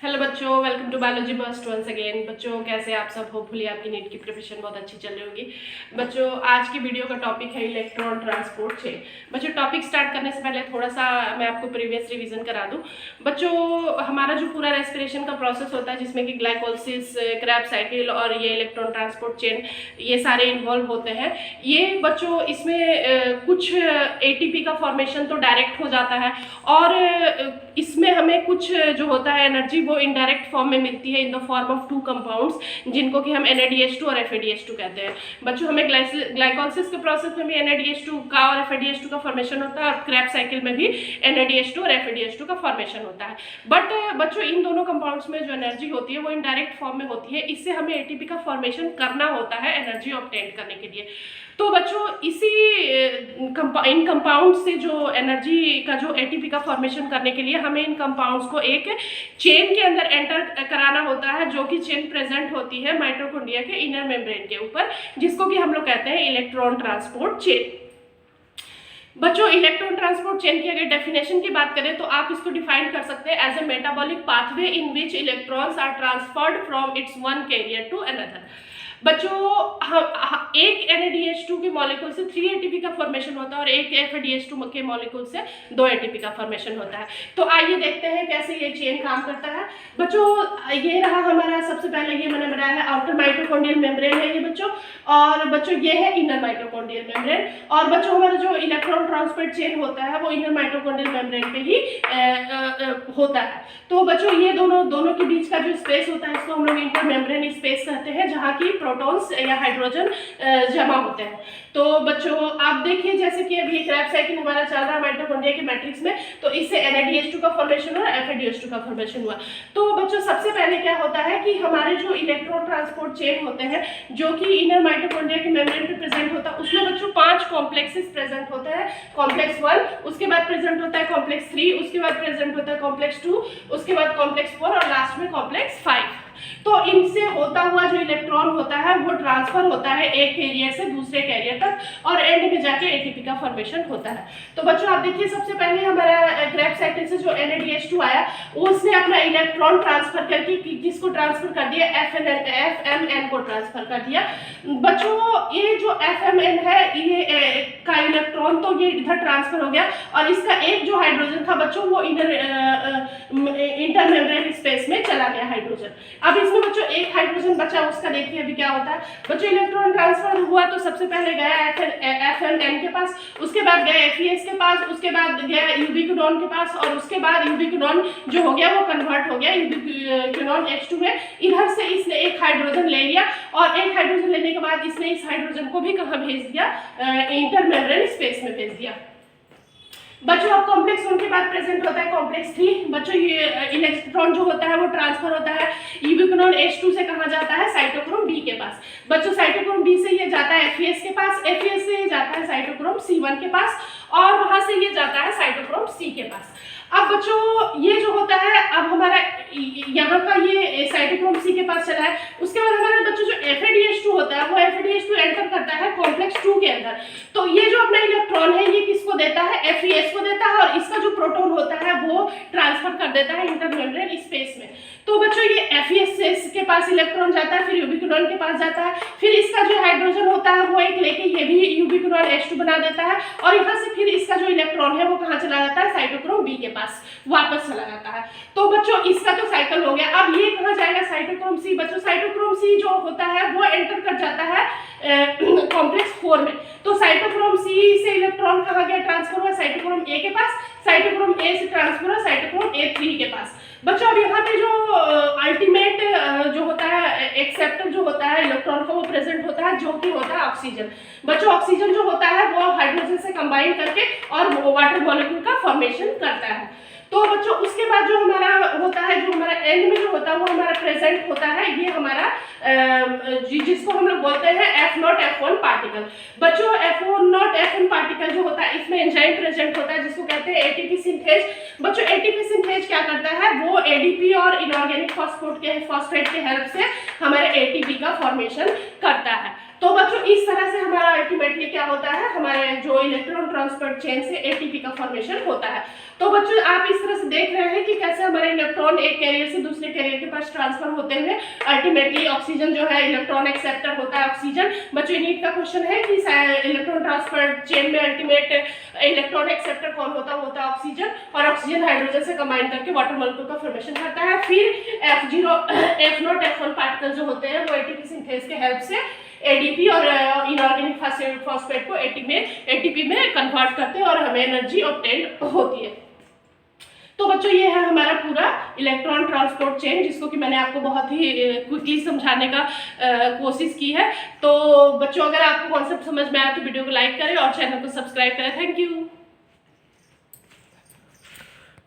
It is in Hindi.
हेलो बच्चों, welcome to biology bust once again. बच्चों कैसे आप सब? होपफुली आपकी नीट की प्रिपरेशन बहुत अच्छी चल रही होगी। बच्चों आज की वीडियो का टॉपिक है इलेक्ट्रॉन ट्रांसपोर्ट चेन। बच्चों टॉपिक स्टार्ट करने से पहले थोड़ा सा मैं आपको प्रीवियस रिवीजन करा दूं। बच्चों हमारा जो पूरा रेस्पिरेशन का प्रोसेस होता है जिसमें कि ग्लाइकोलिसिस, क्रैब्स साइकिल और ये इलेक्ट्रॉन ट्रांसपोर्ट चेन ये सारे इन्वॉल्व होते हैं। ये बच्चों इसमें कुछ एटीपी का फॉर्मेशन तो डायरेक्ट हो जाता है और इसमें हमें कुछ जो होता है एनर्जी वो इनडायरेक्ट फॉर्म में मिलती है in the form of two compounds जिनको कि हम NADH2 और FADH2 कहते हैं। बच्चों हमें ग्लाइकोलिसिस के प्रोसेस में भी NADH2 का और FADH2 का फॉर्मेशन होता है और क्रैब साइकिल में भी NADH2 और FADH2 का फॉर्मेशन होता है। बट बच्चों इन दोनों कंपाउंड्स में जो एनर्जी होती है वो इनडायरेक्ट फॉर्म में होती है। इससे हमें एटीपी का फॉर्मेशन करना होता है एनर्जी ऑब्टेन करने के लिए। तो बच्चों इसी इन कंपाउंड से जो एनर्जी का जो एटीपी का फॉर्मेशन करने के लिए हमें इन कंपाउंड्स को एक चेन के अंदर एंटर कराना होता है, जो कि चेन प्रेजेंट होती है माइटोकॉन्ड्रिया के इनर मेम्ब्रेन के ऊपर, जिसको कि हम लोग कहते हैं इलेक्ट्रॉन ट्रांसपोर्ट चेन। बच्चों इलेक्ट्रॉन ट्रांसपोर्ट चेन की अगर डेफिनेशन की बात करें तो आप इसको डिफाइन कर सकते हैं as a metabolic pathway in which electrons are transferred from its one carrier to another. बच्चों एक NADH2 के मॉलिक्यूल से 3 ATP का फॉर्मेशन होता है और एक FADH2 के मॉलिक्यूल से 2 ATP का फॉर्मेशन होता है। तो आइए देखते हैं कैसे ये चेन काम करता है। बच्चों ये रहा हमारा, सबसे पहले ये मैंने बनाया है आउटर माइटोकॉन्ड्रियल मेम्ब्रेन है ये बच्चों, और बच्चों ये है इनर माइटोकॉन्ड्रियल मेम्ब्रेन। और बच्चों हमारा जो इलेक्ट्रॉन ट्रांसपोर्ट चेन होता है वो इनर माइटोकॉन्ड्रियल मेम्ब्रेन पे ही होता है। तो बच्चों ये दोनों के बीच का जो स्पेस होता है इसको हम लोग इंटर मेम्ब्रेन स्पेस कहते हैं, जहाँ की प्रोटॉन्स या हाइड्रोजन जमा होते हैं। तो बच्चों आप देखिए जैसे कि अभी क्रैब साइकिल हमारा चल रहा है माइटोकॉन्ड्रिया के मैट्रिक्स में, तो इससे NADH2 का फॉर्मेशन हुआ, FADH2 का फॉर्मेशन हुआ। तो बच्चों सबसे पहले क्या होता है कि हमारे जो इलेक्ट्रॉन ट्रांसपोर्ट चेन होते हैं जो कि इनर माइटोकॉन्ड्रिया के मेम्ब्रेन पे प्रेजेंट होता है, उसमें बच्चों 5 कॉम्प्लेक्सेस प्रेजेंट होता है। कॉम्प्लेक्स 1, उसके बाद प्रेजेंट होता है कॉम्प्लेक्स 3, उसके बाद प्रेजेंट होता है कॉम्प्लेक्स 2, उसके बाद कॉम्प्लेक्स 4 और लास्ट में कॉम्प्लेक्स 5। तो इनसे होता हुआ जो इलेक्ट्रॉन होता है वो ट्रांसफर होता है एक कैरियर से दूसरे कैरियर तक और एंड में जाके एटीपी का फॉर्मेशन होता है। तो बच्चों आप देखिए सबसे पहले हमारा क्रैब साइकिल से जो NADH2 आया उसने अपना इलेक्ट्रॉन ट्रांसफर करके किसको ट्रांसफर कर दिया, FMN को ट्रांसफर कर दिया। बच्चों ये जो FMN है ये का इलेक्ट्रॉन तो ये इधर ट्रांसफर हो गया और इसका एक जो हाइड्रोजन था बच्चों वो इंटर मेम्ब्रेन स्पेस में चला गया हाइड्रोजन। अब इसमें बच्चों एक हाइड्रोजन बचा, उसका देखिए अभी क्या होता है। बच्चों इलेक्ट्रॉन ट्रांसफर हुआ तो सबसे पहले गया FMN के पास, उसके बाद गया FES के पास, उसके बाद गया यूबिक्विनोन के पास और उसके बाद यूबिक्विनोन जो हो गया वो कन्वर्ट हो गया यूबिक्विनोन H2 में। इधर से इसने एक हाइड्रोजन ले लिया और एक हाइड्रोजन लेने के बाद इसने इस हाइड्रोजन को भी कहाँ भेज दिया, इंटर मेम्ब्रेन स्पेस में भेज दिया। बच्चों अब कॉम्प्लेक्स 1 के बाद प्रेजेंट होता है कॉम्प्लेक्स 3। बच्चों ये इलेक्ट्रॉन जो होता है वो ट्रांसफर होता है यूबिक्विनोन H2 से कहाँ जाता है, साइटोक्रोम B के पास। बच्चों साइटोक्रोम B से ये जाता है FES के पास, FES से ये जाता है साइटोक्रोम C1 के पास और वहां से ये जाता है साइटोक्रोम C के पास। अब बच्चों ये जो होता है अब हमारा यहाँ का ये साइटोक्रोम C के पास चला है, उसके बाद हमारे बच्चों जो FADH2 होता है वो FADH2 एंटर करता है कॉम्प्लेक्स 2 के अंदर। तो ये जो अपना इलेक्ट्रॉन है ये किसको देता है, FES को देता है और इसका जो प्रोटॉन होता है वो ट्रांसफर कर देता है इंटर मेम्ब्रेन स्पेस में। तो बच्चों ये FES के पास इलेक्ट्रॉन जाता है, फिर यूबिक्विनोन के पास जाता है, फिर इसका जो हाइड्रोजन होता है वो एक लेके ये भी यूबिक्विनोन H2 बना देता है और यहाँ से फिर इसका जो इलेक्ट्रॉन है वो कहाँ चला जाता है, साइटोक्रोम B के पास वापस चला जाता है। तो बच्चों इसका तो साइकिल हो गया। अब ये कहाँ जाएगा, साइटोक्रोम C। बच्चों साइटोक्रोम C जो होता है वो एंटर कर जाता है कॉम्प्लेक्स 4 में। तो साइटोक्रोम C से इलेक्ट्रॉन कहाँ गया, ट्रांसफर हुआ साइटोक्रोम A के पास, साइटोक्रोम A से ट्रांसफर हुआ साइटोक्रोम A3 के पास। बच्चों अब यहाँ पे जो अल्टीमेट जो होता है एक्सेप्टर जो होता है इलेक्ट्रॉन का वो प्रेजेंट होता है, जो कि होता है ऑक्सीजन। बच्चों ऑक्सीजन जो होता है वो हाइड्रोजन से कंबाइन करके और वाटर मॉलिक्यूल का फॉर्मेशन करता है। तो बच्चों उसके बाद जो हमारा होता है, जो हमारा एंड में जो होता है वो हमारा प्रेजेंट होता है ये हमारा जिसको हम लोग बोलते हैं F0 F1 पार्टिकल। बच्चों F0 F1 पार्टिकल जो होता है इसमें एंजाइम प्रेजेंट होता है जिसको कहते हैं ATP सिंथेज। बच्चों ATP सिंथेज क्या करता है, वो ADP और इनऑर्गेनिक फॉस्फेट के हेल्प से हमारे ATP का फॉर्मेशन करता है। तो बच्चों इस तरह से हमारा अल्टीमेटली क्या होता है, हमारे जो इलेक्ट्रॉन ट्रांसपोर्ट चेन से एटीपी का फॉर्मेशन होता है। तो बच्चों आप इस तरह से देख रहे हैं कि कैसे हमारे इलेक्ट्रॉन इलेक्ट्रॉन एक कैरियर से दूसरे कैरियर के पास ट्रांसफर होते हुए अल्टीमेटली ऑक्सीजन जो है इलेक्ट्रॉन एक्सेप्टर होता है ऑक्सीजन। बच्चों नीट का क्वेश्चन है कि इलेक्ट्रॉन ट्रांसफर चेन में अल्टीमेट इलेक्ट्रॉन एक्सेप्टर कौन होता है? होता है ऑक्सीजन, और ऑक्सीजन हाइड्रोजन से कंबाइन करके वाटर मॉलिक्यूल का फॉर्मेशन करता है। फिर F0 F0 F1 पार्टिकल जो होते हैं वो एटीपी सिंथेज के हेल्प से एडीपी और इनऑर्गेनिक फॉस्फेट को एटीपी में कन्वर्ट करते हैं और हमें एनर्जी ऑब्टेन होती है। तो बच्चों ये है हमारा पूरा इलेक्ट्रॉन ट्रांसपोर्ट चेन, जिसको कि मैंने आपको बहुत ही क्विकली समझाने का कोशिश की है। तो बच्चों अगर आपको कॉन्सेप्ट समझ में आया तो वीडियो को लाइक करें और चैनल को सब्सक्राइब करें। Thank you.